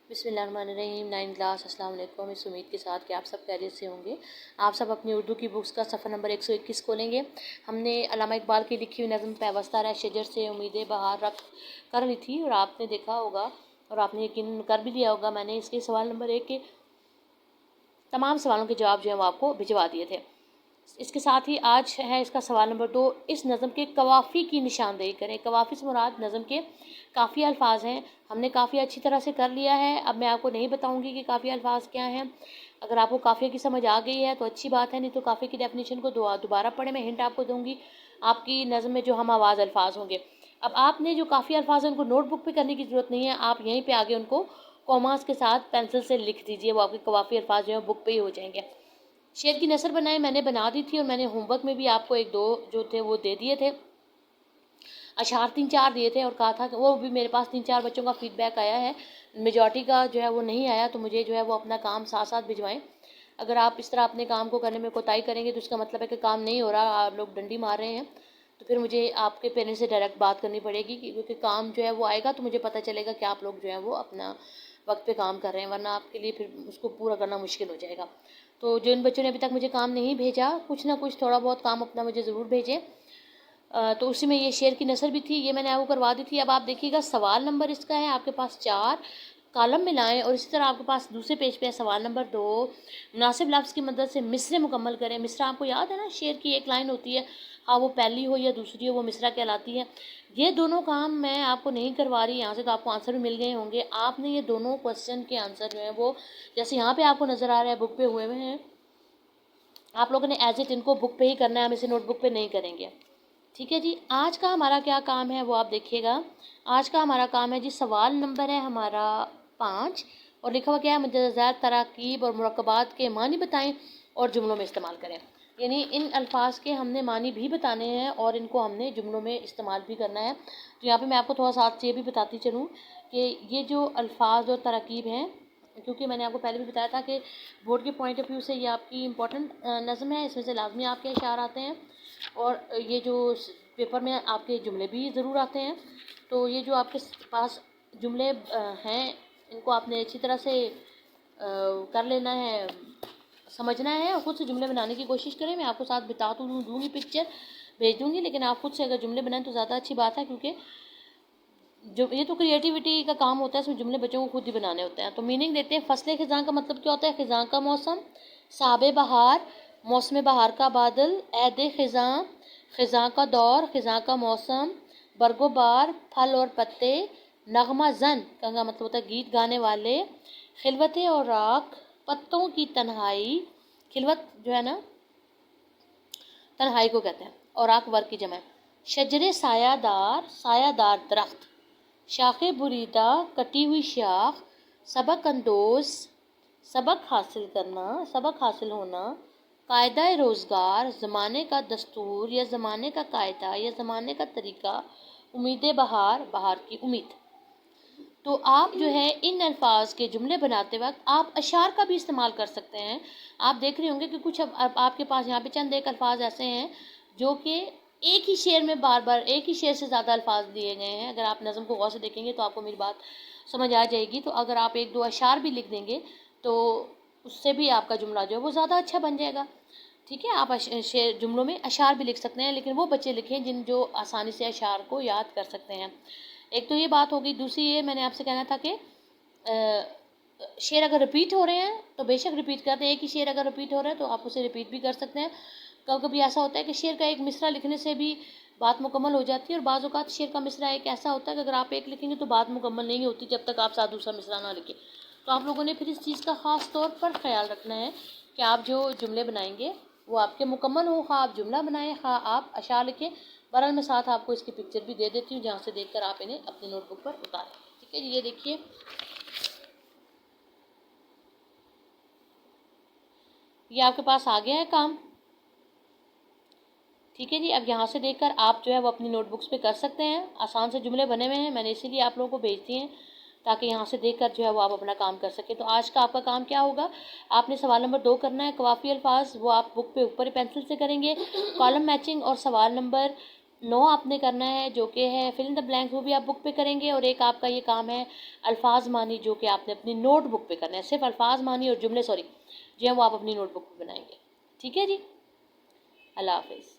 बिस्मिल्लाहिर्रहमानिर्रहीम। 9 क्लास, अस्सलाम वालेकुम। इस उम्मीद के साथ कि आप सब खैरियत से होंगे। आप सब अपनी उर्दू की बुक्स का सफ़र नंबर 121 खोलेंगे। हमने अल्लामा इकबाल की लिखी हुई नज़म पैवस्ता रह शजर से उम्मीदें बहार रख कर ली थी, और आपने देखा होगा और आपने यकीन कर भी लिया होगा, मैंने इसके सवाल नंबर 1 के तमाम सवालों के जवाब जो है वो आपको भिजवा दिए थे। इसके साथ ही आज है इसका सवाल नंबर 2। इस नज़म के कवाफ़ी की निशानदेही करें। कवाफ़ी से मुराद नज़म के काफ़ी अल्फाज हैं। हमने काफ़ी अच्छी तरह से कर लिया है। अब मैं आपको नहीं बताऊंगी कि काफ़ी अल्फाज क्या हैं। अगर आपको काफ़ी की समझ आ गई है तो अच्छी बात है, नहीं तो काफ़ी की डेफिनेशन को दोबारा पढ़े। मैं हिंट आपको दूंगी आपकी नज़म में जो हम आवाज़ अल्फाज होंगे। अब आपने जो काफ़ी अल्फाज हैं उनको नोटबुक पर करने की ज़रूरत नहीं है, आप यहीं पर आगे उनको कॉमास के साथ पेंसिल से लिख दीजिए। वो आपके कवाफ़ी अल्फाज जो हैं बुक पर ही हो जाएंगे। शेर की नसर बनाए मैंने बना दी थी, और मैंने होमवर्क में भी आपको 1-2 जो थे वो दे दिए थे। अशार 3-4 दिए थे और कहा था कि वो भी मेरे पास 3-4 बच्चों का फीडबैक आया है। मेजॉरिटी का जो है वो नहीं आया, तो मुझे जो है वो अपना काम साथ साथ भिजवाएं। अगर आप इस तरह अपने काम को करने में कोताही करेंगे तो इसका मतलब है कि काम नहीं हो रहा, आप लोग डंडी मार रहे हैं। तो फिर मुझे आपके पेरेंट्स से डायरेक्ट बात करनी पड़ेगी, क्योंकि काम जो है वो आएगा तो मुझे पता चलेगा कि आप लोग जो है वो अपना वक्त पे काम कर रहे हैं, वरना आपके लिए फिर उसको पूरा करना मुश्किल हो जाएगा। तो जिन बच्चों ने अभी तक मुझे काम नहीं भेजा, कुछ ना कुछ थोड़ा बहुत काम अपना मुझे ज़रूर भेजें। तो उसी में ये शेर की नसर भी थी, ये मैंने आपको करवा दी थी। अब आप देखिएगा सवाल नंबर इसका है आपके पास 4 कॉलम मिलाएं, और इसी तरह आपके पास दूसरे पेज पे है सवाल नंबर 2। मुनासिब लफ्ज़ की मदद से मिसरे मुकम्मल करें। मिसरा आपको याद है ना, शेर की एक लाइन होती है, हाँ वो पहली हो या दूसरी हो वो मिसरा कहलाती है। ये दोनों काम मैं आपको नहीं करवा रही यहाँ से, तो आपको आंसर भी मिल गए होंगे। आपने ये दोनों क्वेश्चन के आंसर जो है वो जैसे यहाँ पे आपको नज़र आ रहा है बुक पे हुए हुए हैं, आप लोगों ने एज इट इनको बुक पे ही करना है, हम इसे नोटबुक पे नहीं करेंगे। ठीक है जी। आज का हमारा क्या काम है वो आप देखिएगा। आज का हमारा काम है जी, सवाल नंबर है हमारा 5, और लिखा हुआ क्या है, मुतज़ाद तराकीब और मुरक्कबात के मानी बताएं और जुमलों में इस्तेमाल करें। यानी इन अल्फाज के हमने मानी भी बताने हैं और इनको हमने जुमलों में इस्तेमाल भी करना है। तो यहाँ पे मैं आपको थोड़ा साथ ये भी बताती चलूँ कि ये जो अल्फाज और तराकीब हैं, क्योंकि मैंने आपको पहले भी बताया था कि बोर्ड के पॉइंट ऑफ व्यू से ये आपकी इम्पोर्टेंट नज़म है, इसमें से लाजमी आपके अशार आते हैं, और ये जो पेपर में आपके जुमले भी ज़रूर आते हैं। तो ये जो आपके पास जुमले हैं, इनको आपने अच्छी तरह से कर लेना है, समझना है, और खुद से जुमले बनाने की कोशिश करें। मैं आपको साथ बता तो दूँगी, पिक्चर भेज दूँगी, लेकिन आप खुद से अगर जुमले बनाएं तो ज़्यादा अच्छी बात है, क्योंकि जो ये तो क्रिएटिविटी का काम होता है, इसमें जुमले बच्चों को खुद ही बनाने होते हैं। तो मीनिंग देते हैं। फसले खिज़ां का मतलब क्या होता है? खिज़ां का मौसम, साबे बहार, मौसम बहार का बादल, ऐदे खिज़ां, खिज़ां का दौर, खिज़ां का मौसम, बरगोबार, फल और पत्ते, नगमा जन का मतलब होता है गीत गाने वाले, खिलवत और राख, पत्तों की तन्हाई, खिलवत जो है ना तन्हाई को कहते हैं, और राख वर्ग की जमा है। शजरे सायादार, सायादार दरख्त, शाखे बुरीदा, कटी हुई शाख, सबक अंदोज, सबक हासिल करना, सबक हासिल होना, कायदा रोज़गार, ज़माने का दस्तूर या ज़माने का कायदा या ज़माने का तरीका, उम्मीद बहार, बहार की उम्मीद। तो आप जो है इन अल्फाज के जुमले बनाते वक्त आप अशार का भी इस्तेमाल कर सकते हैं। आप देख रहे होंगे कि कुछ अब आपके पास यहाँ पे चंद एक अल्फाज ऐसे हैं जो कि एक ही शेर में बार बार एक ही शेर से ज़्यादा अल्फाज दिए गए हैं। अगर आप नज़म को गौर से देखेंगे तो आपको मेरी बात समझ आ जाएगी। तो अगर आप 1-2 अशार भी लिख देंगे तो उससे भी आपका जुमला जो है वो ज़्यादा अच्छा बन जाएगा। ठीक है, आप शेर जुमलों में अशार भी लिख सकते हैं, लेकिन वो बच्चे लिखें जिन जो आसानी से अशार को याद कर सकते हैं। एक तो ये बात होगी। दूसरी ये मैंने आपसे कहना था कि शेर अगर रिपीट हो रहे हैं तो बेशक रिपीट करते हैं। एक ही शेर अगर रिपीट हो रहा है तो आप उसे रिपीट भी कर सकते हैं। कभी कभी ऐसा होता है कि शेर का एक मिसरा लिखने से भी बात मुकम्मल हो जाती है, और बाज़ औक़ात शेर का मिसरा एक ऐसा होता है कि अगर आप एक लिखेंगे तो बात मुकम्मल नहीं होती जब तक आप साथ दूसरा मिसरा ना लिखें। तो आप लोगों ने फिर इस चीज़ का ख़ास तौर पर ख्याल रखना है कि आप जो जुमले बनाएंगे वो आपके मुकम्मल हो, खा आप जुमला बनाएं, खा आप अशार लिखें। बहरहाल मैं साथ आपको इसकी पिक्चर भी दे देती हूँ, जहाँ से देखकर आप इन्हें अपनी नोटबुक पर उतारें। ठीक है जी, ये देखिए, ये आपके पास आ गया है काम। ठीक है जी, अब यहाँ से देखकर आप जो है वो अपनी नोटबुक्स पे कर सकते हैं। आसान से जुमले बने हुए हैं, मैंने इसीलिए आप लोगों को भेज दिए हैं ताकि यहाँ से देखकर जो है वो आप अपना काम कर सकें। तो आज का आपका काम क्या होगा, आपने सवाल नंबर 2 करना है, कवाफी अल्फाज, वो आप बुक पे ऊपर पेंसिल से करेंगे। कॉलम मैचिंग और सवाल नंबर 9 آپ نے کرنا ہے جو کہ ہے فل ان دا بلینکس، وہ بھی آپ بک پہ کریں گے، اور ایک آپ کا یہ کام ہے الفاظ مانی جو کہ آپ نے اپنی نوٹ بک پہ کرنا ہے، صرف الفاظ مانی اور جملے جو ہیں وہ آپ اپنی نوٹ بک پہ بنائیں گے. ٹھیک ہے جی، اللہ حافظ.